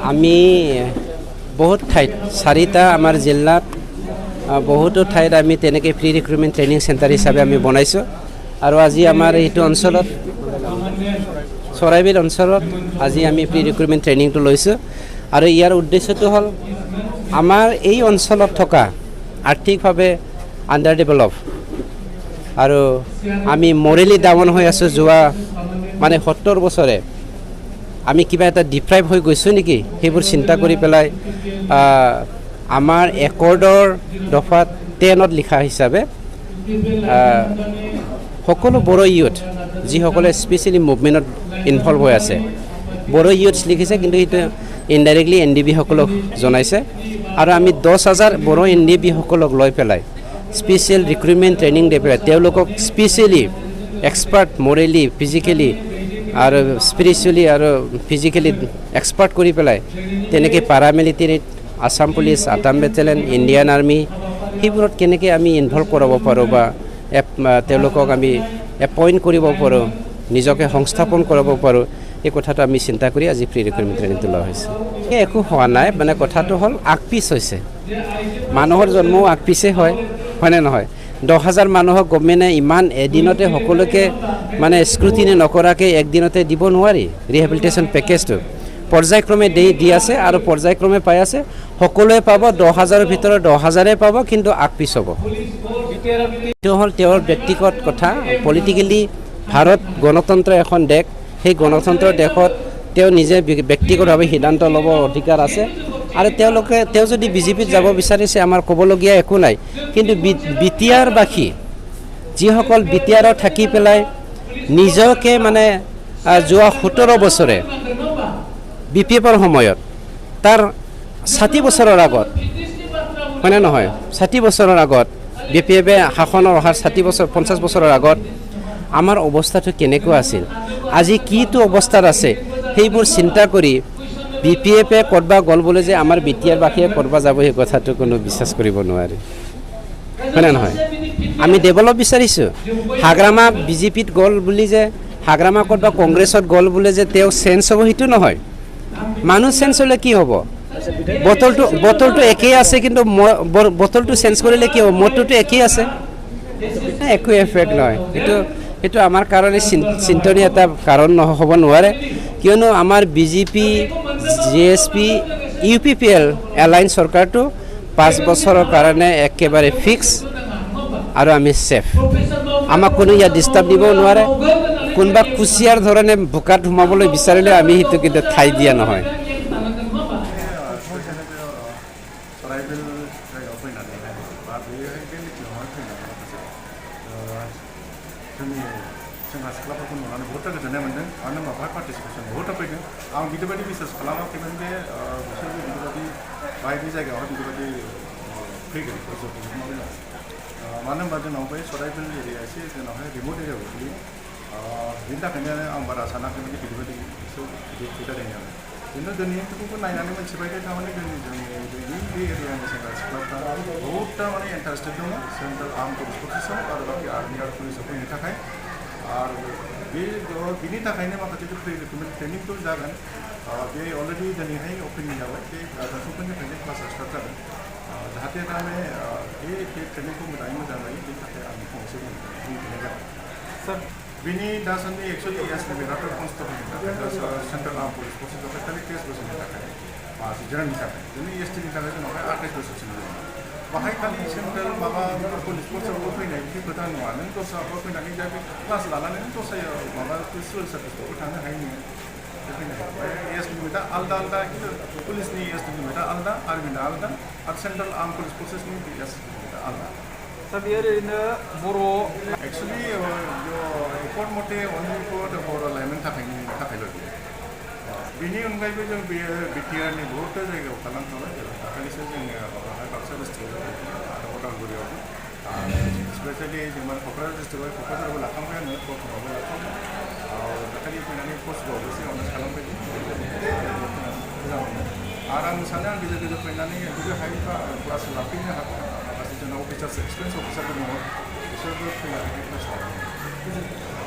আমি বহুত ঠাইত চাৰিটা আমাৰ জিলাত বহুতো ঠাইত আমি তেনেকৈ প্ৰি ৰিক্ৰুটমেণ্ট ট্ৰেইনিং চেণ্টাৰ হিচাপে আমি বনাইছোঁ আৰু আজি আমাৰ এইটো অঞ্চলত চৰাইবিল অঞ্চলত আজি আমি প্ৰি ৰিক্ৰুটমেণ্ট ট্ৰেইনিংটো লৈছোঁ আৰু ইয়াৰ উদ্দেশ্যটো হ'ল আমাৰ এই অঞ্চলত থকা আৰ্থিকভাৱে আণ্ডাৰ ডেভেলপ আৰু আমি মৰেলি ডাউন হৈ আছোঁ যোৱা মানে 70 বছৰে আমি কিবা এটা ডিপ্ৰাইভ হৈ গৈছোঁ নেকি সেইবোৰ চিন্তা কৰি পেলাই আমাৰ একৰ্ডৰ দফা 10ত লিখা হিচাপে সকলো বড়ো ইউথ যিসকলে স্পেচিয়েলি মুভমেণ্টত ইনভলভ হৈ আছে বড়ো ইউথ লিখিছে কিন্তু সেইটো ইনডাইৰেক্টলি NDB সকলক জনাইছে আৰু আমি 10,000 বড়ো NDB সকলক লৈ পেলাই স্পেচিয়েল ৰিক্ৰুটমেণ্ট ট্ৰেইনিং দি পেলাই তেওঁলোকক স্পেচিয়েলি এক্সপাৰ্ট মৰেলি ফিজিকেলি আৰু স্পিৰিচুৱেলি আৰু ফিজিকেলি এক্সপাৰ্ট কৰি পেলাই তেনেকৈ পাৰামিলিটাৰীত Assam police Assam battalion Indian army সেইবোৰত কেনেকৈ আমি ইনভলভ কৰাব পাৰোঁ বা তেওঁলোকক আমি এপইণ্ট কৰিব পাৰোঁ নিজকে সংস্থাপন কৰাব পাৰোঁ এই কথাটো আমি চিন্তা কৰি আজি প্ৰি ৰিক্ৰুটমেণ্ট ট্ৰেইনিংটো লোৱা হৈছে একো হোৱা নাই মানে কথাটো হ'ল আগপিছ হৈছে মানুহৰ জন্মও আগপিছে হয়নে নহয় 10,000 মানুহক গভৰ্ণমেণ্টে ইমান এদিনতে সকলোকে মানে স্ক্ৰুটিনি নকৰাকৈ একদিনতে দিব নোৱাৰি ৰিহেবিলিটেশ্যন পেকেজটো পৰ্যায়ক্ৰমে দি আছে আৰু পৰ্যায়ক্ৰমে পাই আছে সকলোৱে পাব 10,000ৰ ভিতৰত 10,000ে পাব কিন্তু আগপিছ হ'ব এইটো হ'ল তেওঁৰ ব্যক্তিগত কথা পলিটিকেলি ভাৰত গণতন্ত্ৰ এখন দেশ সেই গণতন্ত্ৰ দেশত তেওঁ নিজে ব্যক্তিগতভাৱে সিদ্ধান্ত ল'ব অধিকাৰ আছে আৰু তেওঁ যদি বিজেপিত যাব বিচাৰিছে আমাৰ ক'বলগীয়া একো নাই কিন্তু বিটিআৰবাসী যিসকল বিটিআৰত থাকি পেলাই নিজকে মানে যোৱা 17 বছৰে BPFৰ সময়ত তাৰ 60 বছৰৰ আগত হয়নে নহয় 60 বছৰৰ আগত BPFে শাসনৰ অহাৰ 50 বছৰৰ আগত আমাৰ অৱস্থাটো কেনেকুৱা আছিল আজি কিটো অৱস্থাত আছে সেইবোৰ চিন্তা কৰি BPFে ক'ৰবা গ'ল বোলে যে আমাৰ বিটিআৰবাসীয়ে ক'ৰবা যাব সেই কথাটো কোনো বিশ্বাস কৰিব নোৱাৰে হয়নে নহয় আমি ডেভেলপ বিচাৰিছোঁ হাগ্ৰামা বিজেপিত গ'ল বুলি যে হাগ্ৰামা ক'ৰবা কংগ্ৰেছত গ'ল বোলে যে তেওঁ চেঞ্জ হ'ব সেইটো নহয় মানুহ চেঞ্জ হ'লে কি হ'ব বটলটো একেই আছে কিন্তু বটলটো চেঞ্জ কৰিলে কি হ'ব মটৰটো একেই আছে একো এফেক্ট নহয় সেইটো আমাৰ কাৰণে চিন্তনীয় এটা কাৰণ হ'ব নোৱাৰে কিয়নো আমাৰ BJP JSP UPPL এলায়েন্স চৰকাৰটো 5 বছৰৰ কাৰণে একেবাৰে ফিক্স আৰু আমি ছেফ আমাক কোনো ইয়াত ডিষ্টাৰ্ব দিব নোৱাৰে কোনোবা কুচিয়াৰ ধৰণে বোকাত সোমাবলৈ বিচাৰিলে আমি সেইটো কিন্তু ঠাই দিয়া নহয় जोंहा सिख्लाफोरखौ नुनानै बहुद गोजोननाय मोन्दों मानो होनबा बेवहाय पार्टिसिपेसन बहुद फैदों आं बिदिबायदि बिसास खालामाखैमोन जे बिसोरबो बिदिबायदि बायदि जायगायावहाय बिदिबायदि फैगोन मानो होनबा जोंनाव बे सराइबिल एरिया एसे जोंनावहाय रिमोट एरियायाव गोग्लैयो बिनि थाखायनो आं बारा सानाखैमोन जे बिदिबायदि गिदिर जादों आरो खिन्थु दिनैफोरखौबो नायनानै मोनथिबाय जे थारमाने जोंनि बे एरियानि सेंग्रा सिख्लाफ्रा बहुद थारमाने इन्टारेस्टेड दङ सेन्ट्रेल आर्म पुलिस फर्सेसआव आरो बाखि आर्मि आरो पुलिसाव फैनो थाखाय आरो बिनि थाखायनो माखासे प्रि रिक्रुटमेन्ट ट्रेनिंफोर जागोन बे अलरेडि दिनैहाय अपेनिं जाबाय बे गार्जेनफोरनिफ्रायनो क्लासा स्टार्ट जागोन जाहाथे थारमाने बे ट्रेनिंखौ मोजाङै मोजां जायो बेनि थाखाय आं फंसे बुंथ'नाय जाबाय सार बिनि दासान्दि एक्सुवेलि लिमिटआथ' कनस्टेबलनि थाखाय सेन्ट्रेल आर्म पुलिस फर्सेसआव खालि 23 बोसोरनि थाखाय जेनेरेलनि थाखाय जोंनि STनि थाखाय जोंनावहाय 28 बोसोरसिम दङ बाहाय खालि सेन्ट्रेल माबा पुलिस फर्सआवबो फैनाय बे खोथा नङा नों दस्राफ्राव फैनानै दा बे क्लास लानानै नों दस्रायाव माबा सिभिल सार्भिसफ्रावबो थांनो हायो नोङो फैनो हायो एज लिमिटआ आलदा खिन्थु पुलिसनि एज लिमिटआ आलदा आर्मिना आलदा आरो सेन्ट्रेल आर्म पुलिस फर्सेसनि एज लिमिटआ आलदा दा बेयो ओरैनो बर' एक्सुवेलि रिपर्ट मथे अनलि बर' लाइमोन थाखायल' बिनि अनगायैबो जों बेयो BTRनि बहुद जायगायाव खालामखाबाय दाखालिसो जोङो माबाहाय बाक्सा डिस्ट्रिक्टआव आरो उदालगुरियावबो स्पेसियेलि जों क'क्राझार डिस्ट्रिक्टआव क'क्राझारावबो लाखांबाय आङो बर्थमानावबो लाखांबाय दाखालि फैनानै पस्टआवबो सिगाङावनो खालामफैदों मोजां मोनो आरो आं सानो आं गेजेर गेजेर फैनानै जुदि हायोबा क्लास लाफैनो हागोन माखासे जोंना अफिसार्स एक्सपिरियेन्स अफिसारफोर दङ बिसोरबो फैनानै क्लास लाफैयो